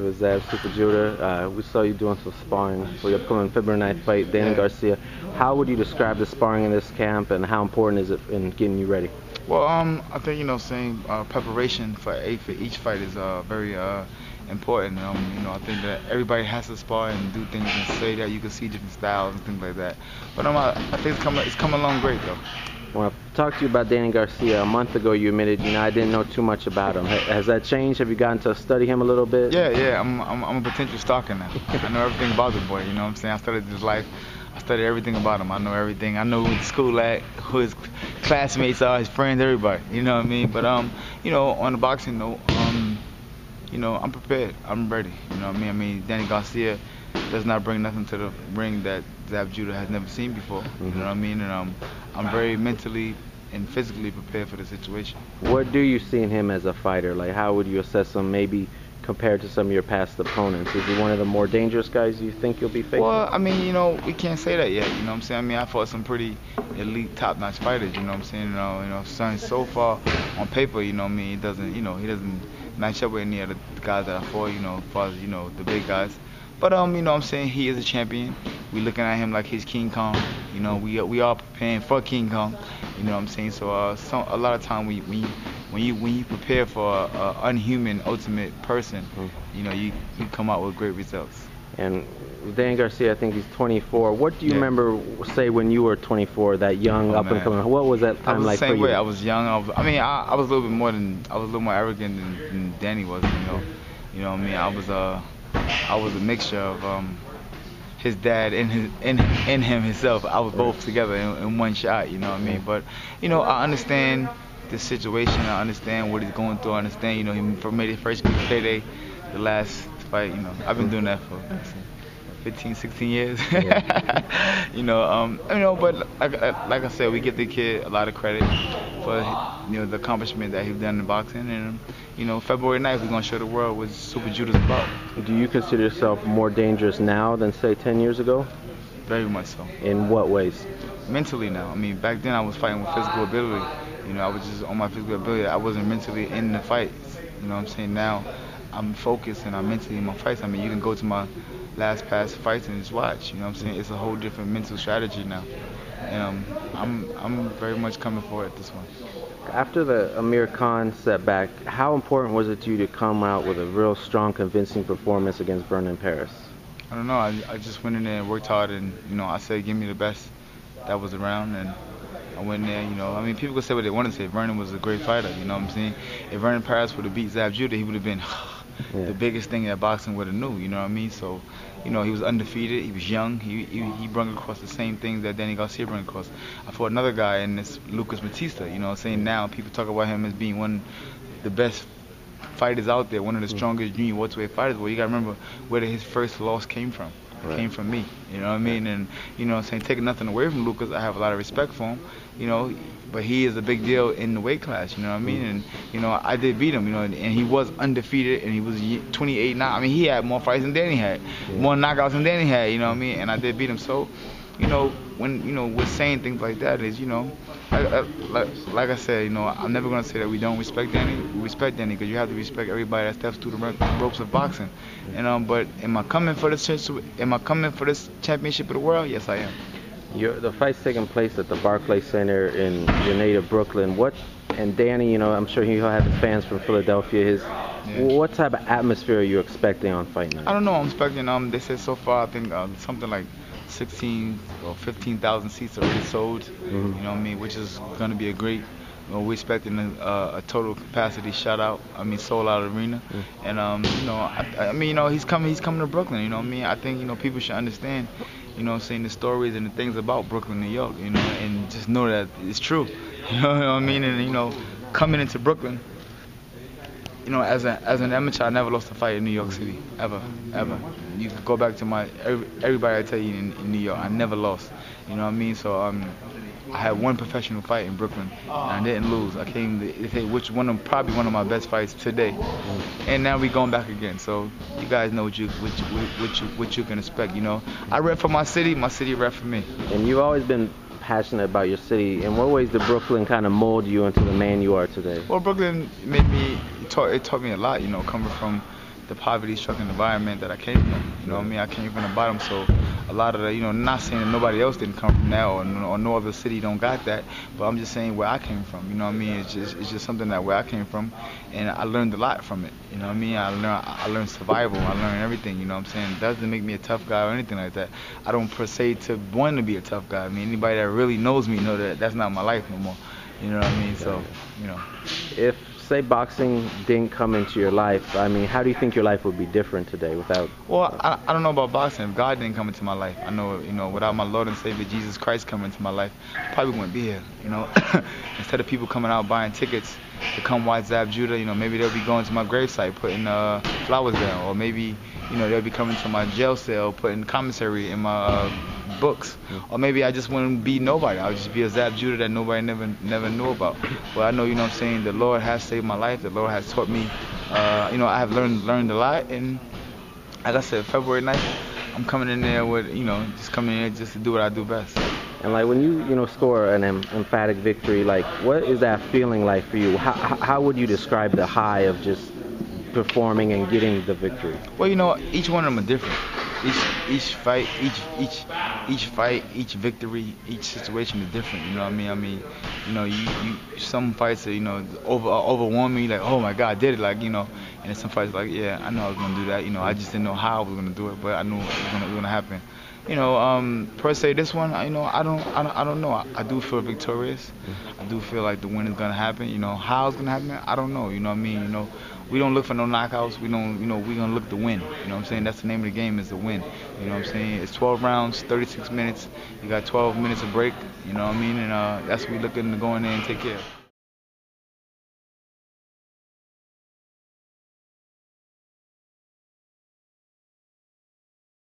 with Zab Super Judah. We saw you doing some sparring for your upcoming February 9th fight, Danny Garcia. How would you describe the sparring in this camp, and how important is it in getting you ready? Well, I think preparation for each fight is very important. I think that everybody has to spar and do things and say that you can see different styles and things like that. But I think it's coming along great though. When I talked to you about Danny Garcia a month ago, you admitted, I didn't know too much about him. Has that changed? Have you gotten to study him a little bit? Yeah. I'm a potential stalker now. I know everything about the boy. You know what I'm saying? I studied his life. I studied everything about him. I know everything. I know who his school at, who his classmates are, his friends, everybody. You know what I mean? But on the boxing note, I'm prepared. I'm ready. You know what I mean? Danny Garcia does not bring nothing to the ring that Zab Judah has never seen before. You know what I mean? And I'm very mentally and physically prepared for the situation. What do you see in him as a fighter? Like, how would you assess him, maybe compared to some of your past opponents? Is he one of the more dangerous guys you think you'll be facing? Well, we can't say that yet. You know what I'm saying? I fought some pretty elite, top-notch fighters. You know what I'm saying? So far on paper, he doesn't match up with any of the guys that I fought. As far as the big guys. But he is a champion. We looking at him like he's King Kong. We are preparing for King Kong. You know what I'm saying? So a lot of time when you prepare for an unhuman ultimate person, you come out with great results. And Danny Garcia, I think he's 24. What do you remember, say, when you were 24, that young up and coming? What was that time like for you? I was the same way. I was young. I was a little more arrogant than Danny was. I was a mixture of his dad and him himself. I was both together in one shot. You know what I mean? But I understand the situation. I understand what he's going through. I understand. He made his first big payday, the last fight. I've been doing that for 15, 16 years. But like I said, we give the kid a lot of credit for the accomplishment that he's done in boxing, and February 9th we're gonna show the world what Super Judah's about. Do you consider yourself more dangerous now than, say, 10 years ago? Very much so. In what ways? Mentally now. Back then I was fighting with physical ability. I was just on my physical ability. I wasn't mentally in the fights. Now I'm focused and I'm mentally in my fights. You can go to my past fights and just watch. It's a whole different mental strategy now. And I'm very much coming forward at this one. After the Amir Khan setback, how important was it to you to come out with a real strong, convincing performance against Vernon Paris? I don't know. I just went in there and worked hard, and I said, give me the best that was around, and I went in there. People could say what they want to say. Vernon was a great fighter. If Vernon Paris would have beat Zab Judah, he would have been the biggest thing that boxing would have knew. So, he was undefeated. He was young. He brought across the same things that Danny Garcia brought across. I fought another guy in this, Lucas Batista. Saying now people talk about him as being one of the best fighters out there, one of the strongest junior welterweight fighters. Well, you gotta remember where his first loss came from. It came from me. And taking nothing away from Lucas, I have a lot of respect for him. But he is a big deal in the weight class. And I did beat him. And he was undefeated, and he was 28-9. He had more fights than Danny had, more knockouts than Danny had. And I did beat him. So, when we're saying things like that, is like I said, I'm never gonna say that we don't respect Danny. We respect Danny because you have to respect everybody that steps through the ropes of boxing. But am I coming for this championship of the world? Yes, I am. The fight's taking place at the Barclays Center in your native Brooklyn. And Danny, I'm sure he'll have his fans from Philadelphia. What type of atmosphere are you expecting on fight night? I don't know. I'm expecting. They said so far, I think something like 16 or 15,000 seats already sold. Which is going to be a great. We're expecting a total capacity shutout. Sold out arena. And he's coming to Brooklyn. I think people should understand. Saying the stories and the things about Brooklyn, New York. And just know that it's true. And coming into Brooklyn. As an amateur, I never lost a fight in New York City, ever. You could go back to everybody I tell you in New York, I never lost. So I had one professional fight in Brooklyn, and I didn't lose. I came to say probably one of my best fights today, and now we're going back again. So you guys know what you can expect. I rep for my city rep for me. And you've always been passionate about your city. In what ways did Brooklyn kind of mold you into the man you are today? Well, Brooklyn it taught me a lot. Coming from the poverty-stricken environment that I came from. You know what I mean? I came from the bottom, so a lot of the, you know, not saying that nobody else didn't come from that, or no other city don't got that, but I'm just saying where I came from. You know what I mean? It's just something that where I came from, and I learned a lot from it. You know what I mean? I learned survival. I learned everything. You know what I'm saying? It doesn't make me a tough guy or anything like that. I don't per se to want to be a tough guy. I mean, anybody that really knows me know that that's not my life no more. You know what I mean? So, you know. If, say, boxing didn't come into your life, I mean, how do you think your life would be different today without... Well, I don't know about boxing. If God didn't come into my life, I know, you know, without my Lord and Savior Jesus Christ coming into my life, I probably wouldn't be here, you know. Instead of people coming out buying tickets to come watch Zab Judah, you know, maybe they'll be going to my gravesite putting flowers down, or maybe, you know, they'll be coming to my jail cell putting commissary in my books, or maybe I just wouldn't be nobody. I would just be a Zab Judah that nobody never knew about. But I know, you know what I'm saying, the Lord has saved my life. The Lord has taught me, you know, I have learned a lot. And like I said, February 9th, I'm coming in there with, you know, just coming in just to do what I do best. And like when you know, score an emphatic victory, like what is that feeling like for you? How would you describe the high of just performing and getting the victory? Well, you know, each one of them are different. Each fight, each victory, each situation is different. You know what I mean? You know, you some fights are, you know, overwhelming. Like, oh my God, I did it. Like, you know, and some fights like, yeah, I know I was gonna do that. You know, I just didn't know how I was gonna do it, but I knew it was gonna happen. You know, per se, this one, you know, I don't know. I do feel victorious. I do feel like the win is gonna happen. You know, how it's gonna happen, I don't know. You know what I mean? You know, we don't look for no knockouts. We don't, you know, we're gonna look to win. You know what I'm saying? That's the name of the game, is to win. You know what I'm saying? It's 12 rounds, 36 minutes. You got 12 minutes of break. You know what I mean? And that's what we're looking to go in there and take care of.